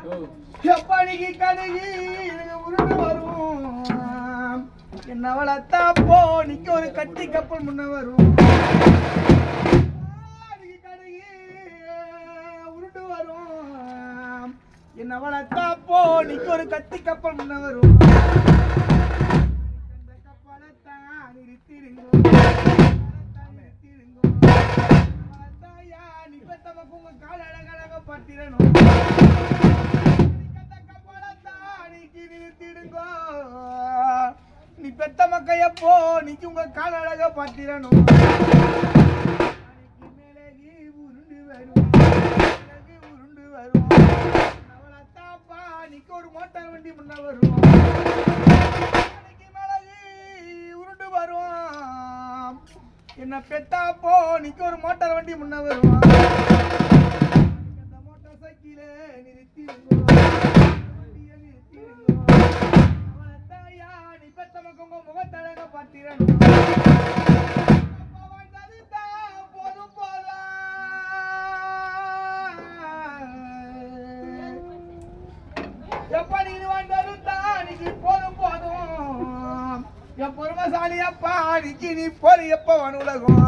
எப்படிக்கு கடுகி உருண்டு வரும் என்ன வளர்த்தா போ நிக்க ஒரு கட்டி கப்பல் முன்ன வரும் கடுகி உருண்டு வரும் என்ன வளர்த்தா போ நிக்க ஒரு கட்டி கப்பல் முன்ன வரும் அந்த கப்பலத்தான் நிறுத்திருங்கோ நீ பெத்த உங்க கால அழகழக பத்திரணும் நீ பெத்த மக்கையப்போ நீக்கு உங்க கால அழக பத்திரணும் மேலகி உருண்டு வரும் உருண்டு வரும் அவளத்தாப்பா நீக்கு ஒரு மோட்டார் வண்டி முன்ன வரும் மேலகி உருண்டு வரும் என்ன பெத்தாப்போ நீக்கு ஒரு மோட்டார் வண்டி முன்ன வரும் அந்த மோட்டார் சைக்கிளே நிறுத்திருங்கோ முகத்தழக பத்திரன் போதும் போதா எப்ப நீ வந்தா நீக்கு போதும் போதும் என் பொறுமசாலி அப்பா நீக்கு நீ போற எப்ப உலகம்